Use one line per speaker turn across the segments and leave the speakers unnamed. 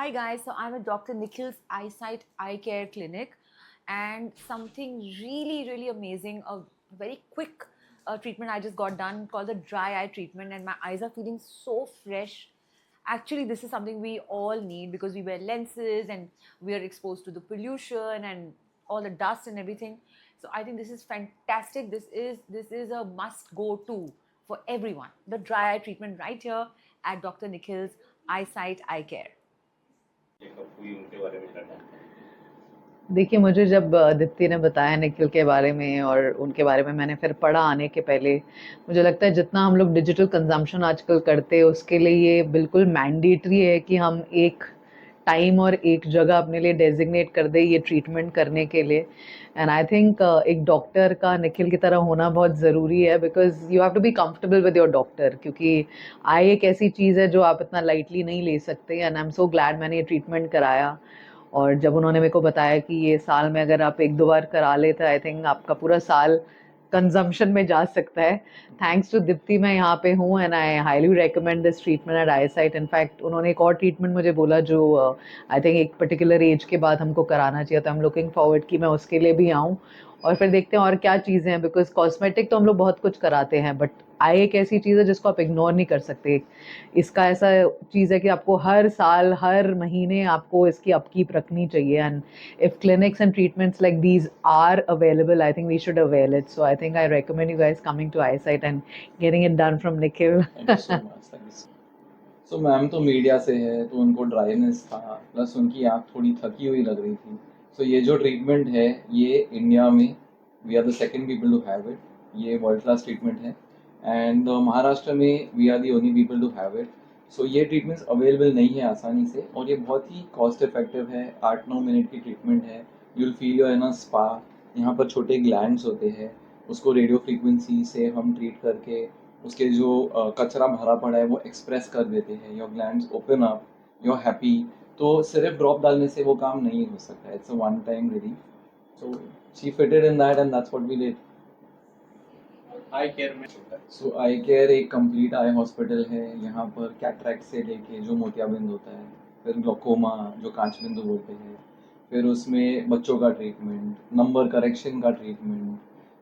Hi guys, so I'm at Dr. Nikhil's Eyesight Eye Care Clinic, and something really amazing, a very quick treatment I just got done called the dry eye treatment, and my eyes are feeling so fresh. Actually, this is something we all need because we wear lenses and we are exposed to the pollution and all the dust and everything. So I think this is fantastic. This is a must go to for everyone. The dry eye treatment right here at Dr. Nikhil's Eyesight Eye Care.
देखिए, मुझे जब दीप्ति ने बताया निखिल के बारे में और उनके बारे में मैंने फिर पढ़ा आने के पहले, मुझे लगता है जितना हम लोग डिजिटल कंजम्पशन आजकल करते हैं उसके लिए ये बिल्कुल मैंडेटरी है कि हम एक टाइम और एक जगह अपने लिए डेजिग्नेट कर दें ये ट्रीटमेंट करने के लिए। एंड आई थिंक एक डॉक्टर का निखिल की तरह होना बहुत ज़रूरी है, because you have to be comfortable with your doctor, क्योंकि आई एक ऐसी चीज़ है जो आप इतना लाइटली नहीं ले सकते। And I am so glad मैंने ये ट्रीटमेंट कराया। और जब उन्होंने मेरे को बताया कि ये साल में अगर आप 1-2 बार करा लेते, आई थिंक आपका पूरा साल कंजम्पशन में जा सकता है। थैंक्स टू दीप्ति मैं यहाँ पे हूँ, and I highly recommend this treatment at eyesight. In fact उन्होंने एक और ट्रीटमेंट मुझे बोला जो आई थिंक एक पर्टिकुलर एज के बाद हमको कराना चाहिए, तो आई एम लुकिंग फॉरवर्ड कि मैं उसके लिए भी आऊँ और फिर देखते हैं और क्या चीज़ें हैं, बिकॉज कॉस्मेटिक तो हम लोग बहुत कुछ कराते हैं, बट आई एक ऐसी चीज़ है जिसको आप इग्नोर नहीं कर सकते। इसका ऐसा चीज़ है कि आपको हर साल हर महीने आपको इसकी अपकीप रखनी चाहिए। And if clinics and treatments like these are available, I think we should avail it. So I think I recommend you guys coming to eyesight and getting it done from Nikhil.
Thank you so much. Thank you so much. So ma'am तो media से है, तो उनको dryness था, plus उनकी आँख थोड़ी थकी हुई लग रही थी। सो ये जो ट्रीटमेंट है ये इंडिया में we are the second people to have it. ये वर्ल्ड क्लास ट्रीटमेंट है एंड महाराष्ट्र में we are the only people to have it. So ये ट्रीटमेंट्स अवेलेबल नहीं है आसानी से, और ये बहुत ही कॉस्ट इफेक्टिव है। 8-9 मिनट की ट्रीटमेंट है। You will feel your in a spa. यहाँ पर छोटे ग्लैंड्स होते हैं, उसको रेडियो फ्रीक्वेंसी से हम ट्रीट करके उसके जो कचरा भरा पड़ा है वो एक्सप्रेस कर देते हैं। Your glands open up, you are happy. तो सिर्फ ड्रॉप डालने से वो काम नहीं हो सकता, it's a one time relief. So she fitted in that and that's what we did.
Eye care में होता है।
सो आई केयर एक कंप्लीट आई हॉस्पिटल है। यहाँ पर कैटरैक्ट से लेके जो मोतियाबिंद होता है, फिर ग्लोकोमा जो कांच बिंदु बोलते हैं, फिर उसमें बच्चों का ट्रीटमेंट, नंबर करेक्शन का ट्रीटमेंट,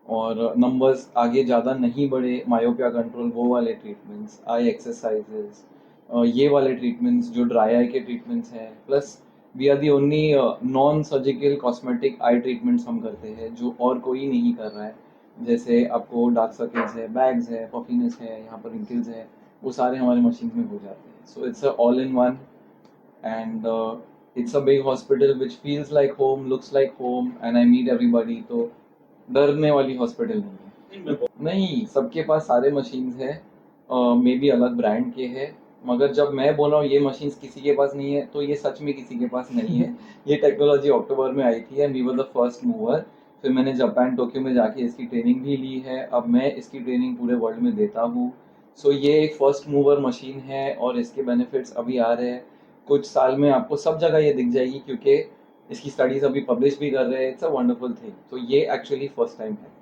और नंबर्स आगे ज़्यादा नहीं बढ़े, मायोपिया कंट्रोल, वो वाले ट्रीटमेंट्स, आई एक्सरसाइजेस, ये वाले ट्रीटमेंट्स जो ड्राई आई के ट्रीटमेंट्स हैं। Plus we are the only non surgical cosmetic eye treatments हम करते हैं जो और कोई नहीं कर रहा है। जैसे आपको डार्क सर्कल्स है, बैग्स है, पफिनेस है, यहाँ पर रिंकल्स है, वो सारे हमारे मशीन में हो जाते हैं। So it's a all in one and it's a big hospital which feels like home, looks like home, and I meet everybody. तो डरने वाली हॉस्पिटल नहीं है। नहीं, सबके पास सारे मशीन्स है, मे बी अलग ब्रांड के हैं, मगर जब मैं बोल रहा हूँ ये मशीन्स किसी के पास नहीं है तो ये सच में किसी के पास नहीं है। ये टेक्नोलॉजी अक्टूबर में आई थी and we were the first mover. फिर मैंने जापान टोक्यो में जाके इसकी ट्रेनिंग भी ली है, अब मैं इसकी ट्रेनिंग पूरे वर्ल्ड में देता हूँ। सो ये एक फर्स्ट मूवर मशीन है और इसके बेनिफिट्स अभी आ रहे हैं। कुछ साल में आपको सब जगह ये दिख जाएगी क्योंकि इसकी स्टडीज अभी पब्लिश भी कर रहे हैं। It's a wonderful thing. तो ये एक्चुअली फर्स्ट टाइम है।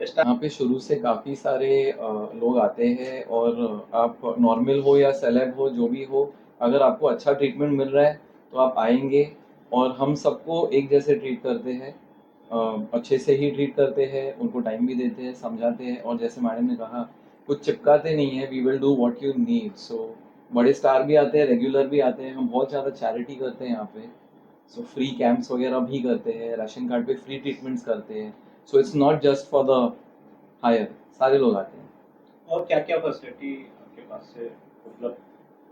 यहाँ पे शुरू से काफ़ी सारे लोग आते हैं, और आप नॉर्मल हो या सेलेब हो, जो भी हो, अगर आपको अच्छा ट्रीटमेंट मिल रहा है तो आप आएंगे। और हम सबको एक जैसे ट्रीट करते हैं, अच्छे से ही ट्रीट करते हैं, उनको टाइम भी देते हैं, समझाते हैं, और जैसे मैडम ने कहा कुछ चिपकाते नहीं है। We will do what you need. So बड़े स्टार भी आते हैं, रेगुलर भी आते हैं, हम बहुत ज़्यादा चैरिटी करते हैं यहाँ पे। सो फ्री कैंप्स वगैरह भी करते हैं, राशन कार्ड पे फ्री ट्रीटमेंट्स करते हैं। So it's not just for the higher, सारे लोग आते हैं।
और क्या क्या फैसिलिटी आपके पास से उपलब्ध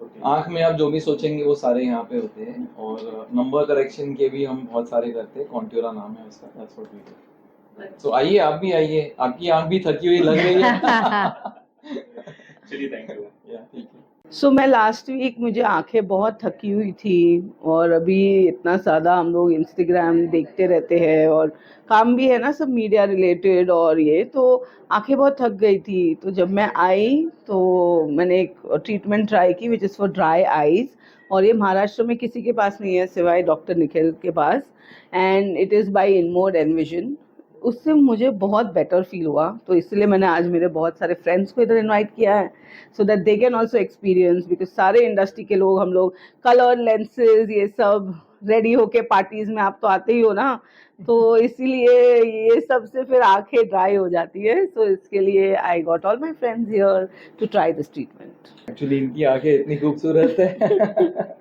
होती है?
आँख में आप जो भी सोचेंगे वो सारे यहाँ पे होते हैं, और नंबर करेक्शन के भी हम बहुत सारे करते हैं। कॉन्ट्योरा नाम है उसका, दैट्स व्हाट वी डू। सो आइए, आप भी आइए, आपकी आँख भी थकी हुई लग रही है।
चलिए, थैंक यू।
ठीक है।
सो मैं लास्ट वीक मुझे आंखें बहुत थकी हुई थी, और अभी इतना ज़्यादा हम लोग इंस्टाग्राम देखते रहते हैं और काम भी है ना सब मीडिया रिलेटेड, और ये तो आंखें बहुत थक गई थी। तो जब मैं आई तो मैंने एक ट्रीटमेंट ट्राई की which is for dry eyes, और ये महाराष्ट्र में किसी के पास नहीं है सिवाय डॉक्टर निखिल के पास, and it is by InMode Envision. उससे मुझे बहुत बेटर फील हुआ, तो इसलिए मैंने आज मेरे बहुत सारे फ्रेंड्स को इधर इनवाइट किया है, so that they can also experience, because सारे इंडस्ट्री के लोग, हम लोग कलर लेंसेज ये सब रेडी होके पार्टीज में, आप तो आते ही हो ना, तो इसीलिए ये सब से फिर आंखें ड्राई हो जाती है, सो इसके लिए I got all my friends here to try this treatment.
Actually इनकी आंखें इतनी खूबसूरत है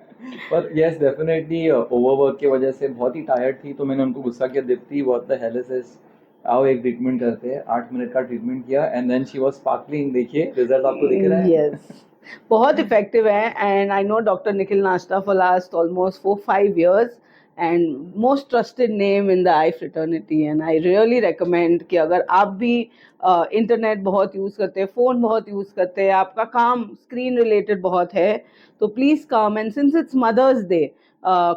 पर यस डेफिनेटली ओवरवर्क की वजह से बहुत ही टायर्ड थी, तो मैंने उनको गुस्सा किया, Deepti what the hell is this, आओ एक ट्रीटमेंट करते हैं। 8 मिनट का ट्रीटमेंट किया and then she was sparkling. देखिए रिजल्ट आपको दिख रहा है।
यस, बहुत इफेक्टिव है, and I know doctor Nikhil Nasta for last almost 4-5 years and most trusted name in the eye fraternity, and I really recommend कि अगर आप भी इंटरनेट बहुत यूज़ करते हैं, फ़ोन बहुत यूज़ करते हैं, आपका काम स्क्रीन रिलेटेड बहुत है, तो please come, and since it's mother's day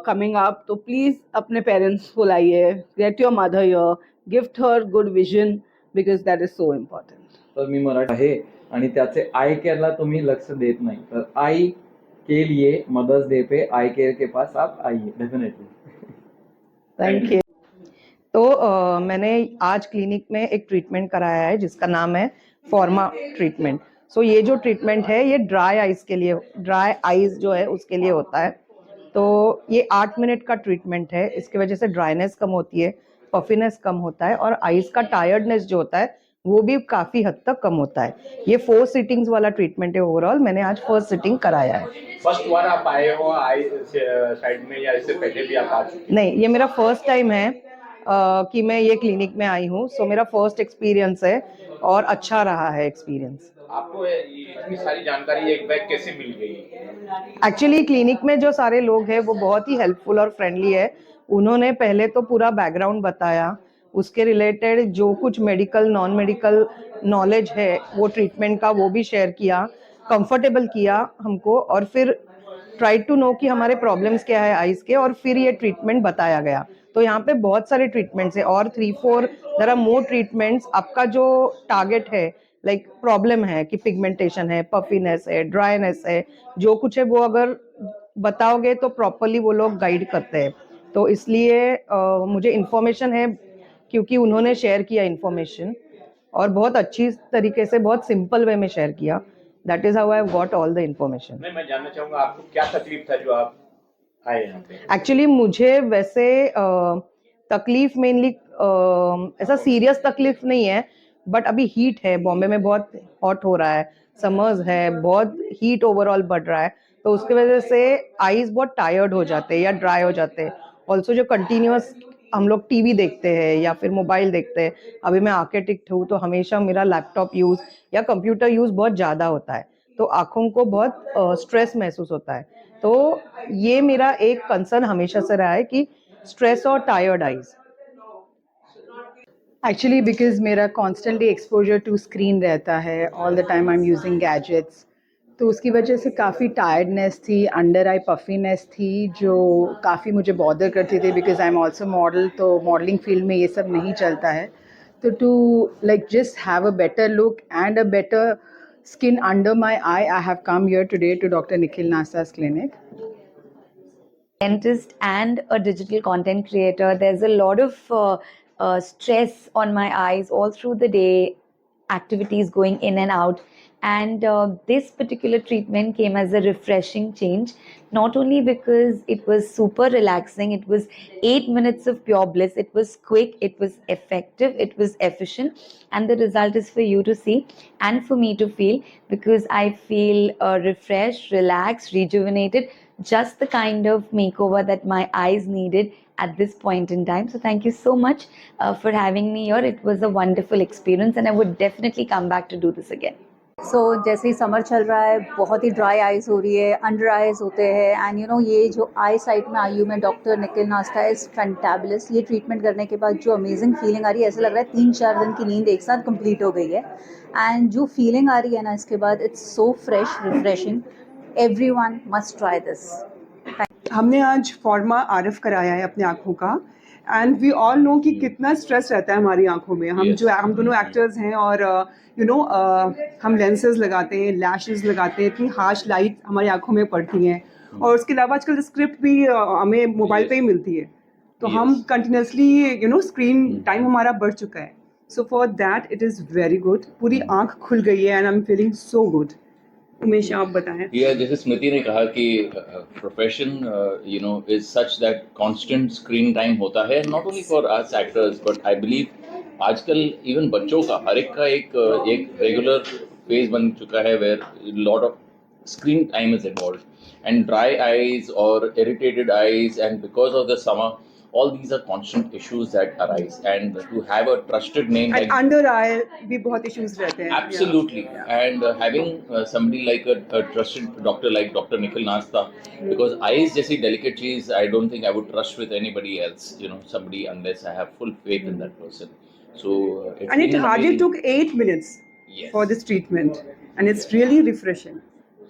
coming up, तो प्लीज़ अपने पेरेंट्स को लाइए, get your mother here, gift her good vision, because that is so important.
तर मी मराठी आहे आणि त्याचे आय केअरला तुम्ही लक्ष देत नाही, तर आई के लिए मदर्स डे पे आई केयर के पास आप आइए डेफिनेटली।
Thank you.
तो मैंने आज क्लिनिक में एक ट्रीटमेंट कराया है जिसका नाम है फॉर्मा ट्रीटमेंट। सो ये जो ट्रीटमेंट है ये ड्राई आइज़ के लिए, ड्राई आइज़ जो है उसके लिए होता है। तो ये 8 मिनट का ट्रीटमेंट है, इसकी वजह से ड्राइनेस कम होती है, पफिनेस कम होता है और आइज़ का टायर्डनेस जो होता है वो भी काफ़ी हद तक कम होता है। ये 4 सिटिंग्स वाला ट्रीटमेंट है ओवरऑल। मैंने आज फर्स्ट सिटिंग कराया है।
फर्स्ट बार आप आए हो आई साइड में या इससे पहले भी आप आ चुके
नहीं, ये मेरा फर्स्ट टाइम है कि मैं ये क्लिनिक में आई हूँ। सो मेरा फर्स्ट एक्सपीरियंस है और अच्छा रहा है एक्सपीरियंस।
आपको इतनी सारी जानकारी एक बैग कैसे मिल गई?
एक्चुअली क्लिनिक में जो सारे लोग हैं वो बहुत ही हेल्पफुल और फ्रेंडली है। उन्होंने पहले तो पूरा बैकग्राउंड बताया, उसके रिलेटेड जो कुछ मेडिकल नॉन मेडिकल नॉलेज है वो ट्रीटमेंट का वो भी शेयर किया, कंफर्टेबल किया हमको, और फिर ट्राई टू नो कि हमारे प्रॉब्लम्स क्या है आइज़ के, और फिर ये ट्रीटमेंट बताया गया। तो यहाँ पे बहुत सारे ट्रीटमेंट्स है और 3-4 देयर आर मोर ट्रीटमेंट्स। आपका जो टारगेट है, लाइक प्रॉब्लम है कि पिगमेंटेशन है, पफिनेस है, ड्राइनेस है, जो कुछ है वो अगर बताओगे तो प्रॉपरली वो लोग गाइड करते हैं। तो इसलिए मुझे इन्फॉर्मेशन है क्योंकि उन्होंने शेयर किया इन्फॉर्मेशन, और बहुत अच्छी तरीके से बहुत सिंपल वे में शेयर किया। That is how I got all the information.
नहीं, मैं जानना चाहूंगा आपको क्या तकलीफ था जो आप आए यहाँ पे?
एक्चुअली मुझे वैसे तकलीफ मेनली ऐसा सीरियस तकलीफ नहीं है, बट अभी हीट है, बॉम्बे में बहुत हॉट हो रहा है, समर्स है, बहुत हीट ओवरऑल बढ़ रहा है, तो उसकी वजह से आईज बहुत टायर्ड हो जाते हैं या ड्राई हो जाते हैं। ऑल्सो जो कंटिन्यूअस हम लोग टीवी देखते हैं या फिर मोबाइल देखते हैं, अभी मैं आर्किटेक्ट हूँ तो हमेशा मेरा लैपटॉप यूज़ या कंप्यूटर यूज़ बहुत ज़्यादा होता है, तो आँखों को बहुत स्ट्रेस महसूस होता है। तो ये मेरा एक कंसर्न हमेशा से रहा है कि स्ट्रेस और टायर्ड आइज।
एक्चुअली बिकॉज मेरा कॉन्स्टेंटली एक्सपोजर टू स्क्रीन रहता है, all the time I am using gadgets, तो उसकी वजह से काफ़ी टायर्डनेस थी, अंडर आई पफीनेस थी जो काफ़ी मुझे बॉदर करती थी, because I am also model, तो मॉडलिंग फील्ड में ये सब नहीं चलता है। तो to like just have a better look and a better skin under my eye, I have come here today to Dr. Nikhil Nasa's clinic.
Dentist and a digital content creator, there's a lot of stress on my eyes all through the day, activities going in and out, and this particular treatment came as a refreshing change, not only because it was super relaxing, it was 8 minutes of pure bliss, it was quick, it was effective, it was efficient, and the result is for you to see and for me to feel, because I feel refreshed, relaxed, rejuvenated, just the kind of makeover that my eyes needed at this point in time. So thank you so much for having me here. It was a wonderful experience and I would definitely come back to do this again.
सो जैसे ही summer चल रहा है, बहुत ही dry eyes हो रही है, under eyes होते हैं, एंड यू नो ये जो आई साइट में आई हूँ मैं, डॉक्टर निखिल नास्ता इज़ फैंटाबुलस। ये ट्रीटमेंट करने के बाद जो अमेजिंग फीलिंग आ रही है, ऐसा लग रहा है 3-4 दिन की नींद एक साथ कंप्लीट हो गई है, एंड जो फीलिंग आ रही है ना इसके बाद, it's so fresh, refreshing. Everyone must try this.
हमने आज फॉर्मा आरएफ कराया है अपनी आँखों का, एंड वी ऑल नो कि कितना स्ट्रेस रहता है हमारी आँखों में। हम दोनों एक्टर्स हैं और हम लेंसेज लगाते हैं, लैशेस लगाते हैं, इतनी हार्श लाइट हमारी आँखों में पड़ती हैं, और उसके अलावा आजकल स्क्रिप्ट भी हमें मोबाइल पे ही मिलती है, तो हम
Yes.
कंटिन्यूसली स्क्रीन टाइम हमारा बढ़ चुका है. So for that it is very good. पूरी आंख खुल गई है and I am feeling so good. Umesh आप बताएं.
Yeah, जैसे स्मृति ने कहा कि profession is such that constant screen time होता है, not only for us actors but I believe आजकल इवन बच्चों का हर एक का एक रेगुलर फेज बन चुका है where lot of screen time is involved, and dry eyes or irritated eyes, and because of the summer all these are constant issues that arise, and to have a trusted name
and
like
under eye भी बहुत issues रहते हैं.
absolutely, and having somebody like a trusted doctor like Dr. Nikhil Nasta, because eyes jaisi delicate cheese, I don't think I would trust with anybody else, somebody, unless I have full faith in that person. So it's
And it
been an
hardly
amazing-
took 8 minutes
Yes.
for this treatment, and it's really refreshing.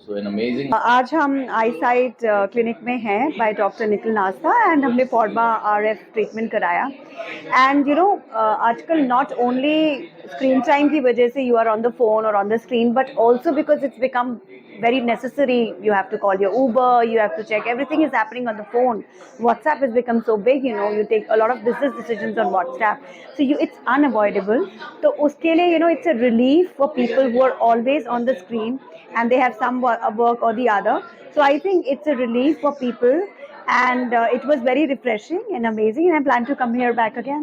So an amazing
आज हम आई site clinic में हैं by doctor Nikhil नास्ता and हमने Forma RF treatment कराया. And आजकल not only screen time की वजह से you are on the phone और on the screen, but also because it's become very necessary. You have to call your Uber, you have to check, everything is happening on the phone. WhatsApp has become so big, you take a lot of business decisions on WhatsApp, so it's unavoidable. So uske liye it's a relief for people who are always on the screen and they have some work or the other. So I think it's a relief for people, and it was very refreshing and amazing, and I plan to come here back again.